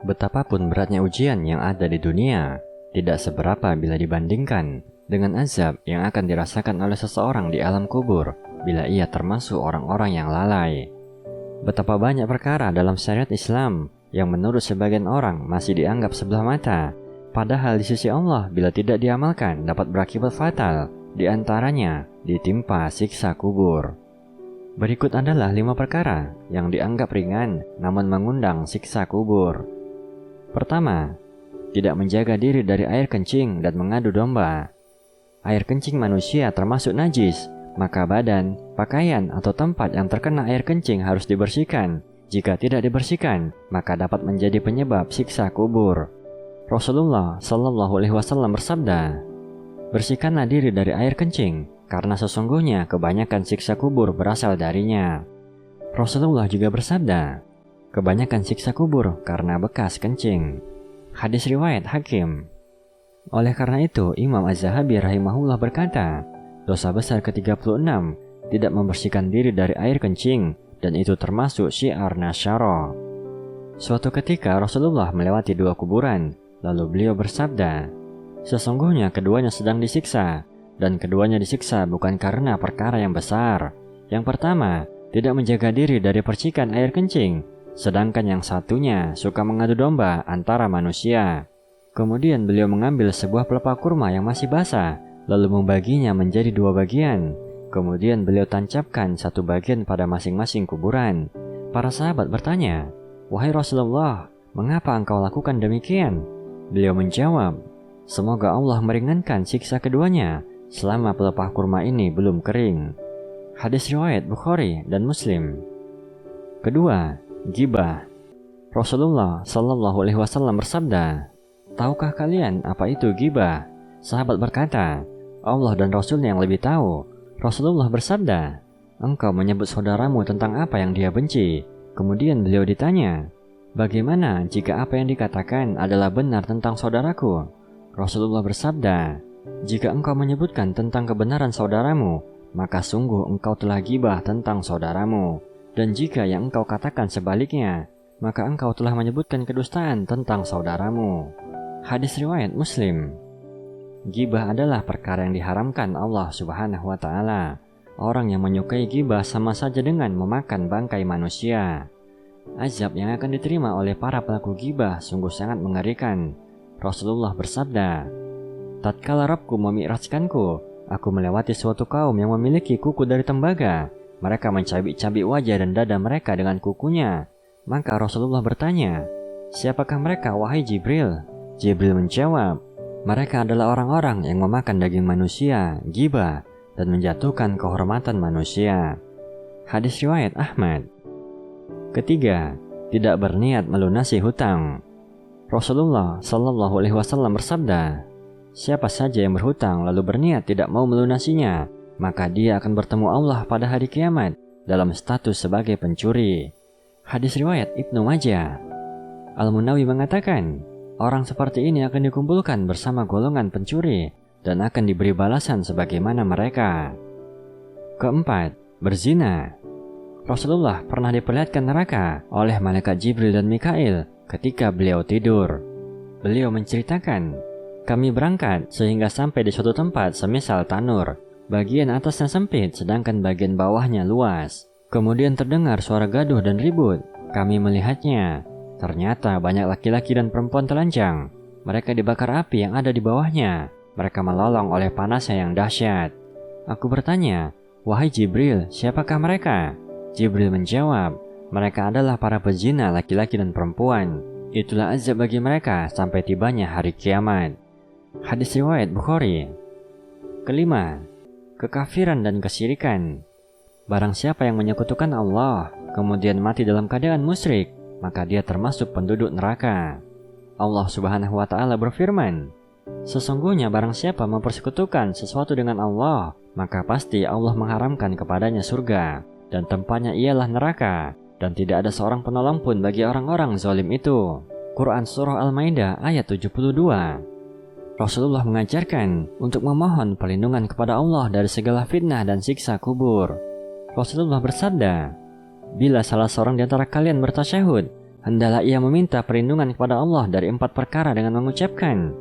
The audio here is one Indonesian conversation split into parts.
Betapapun beratnya ujian yang ada di dunia, tidak seberapa bila dibandingkan dengan azab yang akan dirasakan oleh seseorang di alam kubur bila ia termasuk orang-orang yang lalai. Betapa banyak perkara dalam syariat Islam yang menurut sebagian orang masih dianggap sebelah mata, padahal di sisi Allah bila tidak diamalkan dapat berakibat fatal, di antaranya ditimpa siksa kubur. Berikut adalah 5 perkara yang dianggap ringan namun mengundang siksa kubur. Pertama, tidak menjaga diri dari air kencing dan mengadu domba. Air kencing manusia termasuk najis, maka badan, pakaian, atau tempat yang terkena air kencing harus dibersihkan. Jika tidak dibersihkan, maka dapat menjadi penyebab siksa kubur. Rasulullah Shallallahu Alaihi Wasallam bersabda, "Bersihkanlah diri dari air kencing, karena sesungguhnya kebanyakan siksa kubur berasal darinya." Rasulullah juga bersabda, "Kebanyakan siksa kubur karena bekas kencing." Hadis riwayat Hakim. Oleh karena itu, Imam Az-Zahabi rahimahullah berkata, dosa besar ke-36 tidak membersihkan diri dari air kencing, dan itu termasuk syiar nasyara. Suatu ketika Rasulullah melewati 2 kuburan, lalu beliau bersabda, "Sesungguhnya keduanya sedang disiksa, dan keduanya disiksa bukan karena perkara yang besar. Yang pertama, tidak menjaga diri dari percikan air kencing, sedangkan yang satunya suka mengadu domba antara manusia." Kemudian beliau mengambil sebuah pelepah kurma yang masih basah, lalu membaginya menjadi 2 bagian. Kemudian beliau tancapkan 1 bagian pada masing-masing kuburan. Para sahabat bertanya, "Wahai Rasulullah, mengapa engkau lakukan demikian?" Beliau menjawab, "Semoga Allah meringankan siksa keduanya selama pelepah kurma ini belum kering." Hadis riwayat Bukhari dan Muslim. Kedua, ghibah. Rasulullah Shallallahu Alaihi Wasallam bersabda, "Tahukah kalian apa itu ghibah?" Sahabat berkata, "Allah dan Rasulnya yang lebih tahu." Rasulullah bersabda, "Engkau menyebut saudaramu tentang apa yang dia benci." Kemudian beliau ditanya, "Bagaimana jika apa yang dikatakan adalah benar tentang saudaraku?" Rasulullah bersabda, "Jika engkau menyebutkan tentang kebenaran saudaramu, maka sungguh engkau telah ghibah tentang saudaramu. Dan jika yang engkau katakan sebaliknya, maka engkau telah menyebutkan kedustaan tentang saudaramu." Hadis riwayat Muslim. Ghibah adalah perkara yang diharamkan Allah Subhanahu wa Ta'ala. Orang yang menyukai ghibah sama saja dengan memakan bangkai manusia. Azab yang akan diterima oleh para pelaku ghibah sungguh sangat mengerikan. Rasulullah bersabda, "Tatkala Rabbku memi'rajkanku, aku melewati suatu kaum yang memiliki kuku dari tembaga. Mereka mencabik-cabik wajah dan dada mereka dengan kukunya. Maka Rasulullah bertanya, 'Siapakah mereka, wahai Jibril?' Jibril menjawab, 'Mereka adalah orang-orang yang memakan daging manusia, ghibah, dan menjatuhkan kehormatan manusia.'" Hadis riwayat Ahmad. Ketiga, tidak berniat melunasi hutang. Rasulullah Shallallahu Alaihi Wasallam bersabda, "Siapa saja yang berhutang lalu berniat tidak mau melunasinya, maka dia akan bertemu Allah pada hari kiamat dalam status sebagai pencuri." Hadis riwayat Ibnu Majah. Al-Munawi mengatakan, orang seperti ini akan dikumpulkan bersama golongan pencuri dan akan diberi balasan sebagaimana mereka. Keempat, berzina. Rasulullah pernah diperlihatkan neraka oleh malaikat Jibril dan Mikail ketika beliau tidur. Beliau menceritakan, "Kami berangkat sehingga sampai di suatu tempat semisal tanur. Bagian atasnya sempit sedangkan bagian bawahnya luas. Kemudian terdengar suara gaduh dan ribut. Kami melihatnya. Ternyata banyak laki-laki dan perempuan telanjang. Mereka dibakar api yang ada di bawahnya. Mereka melolong oleh panasnya yang dahsyat. Aku bertanya, 'Wahai Jibril, siapakah mereka?' Jibril menjawab, 'Mereka adalah para pezina laki-laki dan perempuan. Itulah azab bagi mereka sampai tibanya hari kiamat.'" Hadis riwayat Bukhari. Kelima, kekafiran dan kesyirikan. Barang siapa yang menyekutukan Allah, kemudian mati dalam keadaan musyrik, maka dia termasuk penduduk neraka. Allah Subhanahu wa Ta'ala berfirman, "Sesungguhnya barang siapa mempersekutukan sesuatu dengan Allah, maka pasti Allah mengharamkan kepadanya surga, dan tempatnya ialah neraka, dan tidak ada seorang penolong pun bagi orang-orang zalim itu." Quran Surah Al-Maidah ayat 72. Rasulullah mengajarkan untuk memohon perlindungan kepada Allah dari segala fitnah dan siksa kubur. Rasulullah bersabda, "Bila salah seorang di antara kalian bertasyahud, Hendaklah ia meminta perlindungan kepada Allah dari 4 perkara dengan mengucapkan,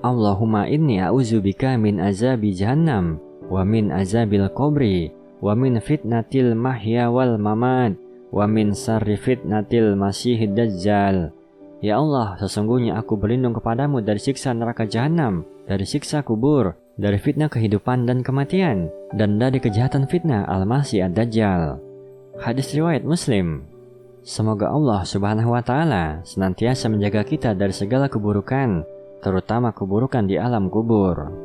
Allahumma inni a'udzubika min azabi jahannam, wa min azabil qabri, wa min fitnatil mahya wal mamat, wa min sarri fitnatil masihid dajjal. Ya Allah, sesungguhnya aku berlindung kepadamu dari siksa neraka jahanam, dari siksa kubur, dari fitnah kehidupan dan kematian, dan dari kejahatan fitnah al-masih ad-dajjal. Hadis riwayat Muslim. Semoga Allah Subhanahu wa Ta'ala senantiasa menjaga kita dari segala keburukan, terutama keburukan di alam kubur.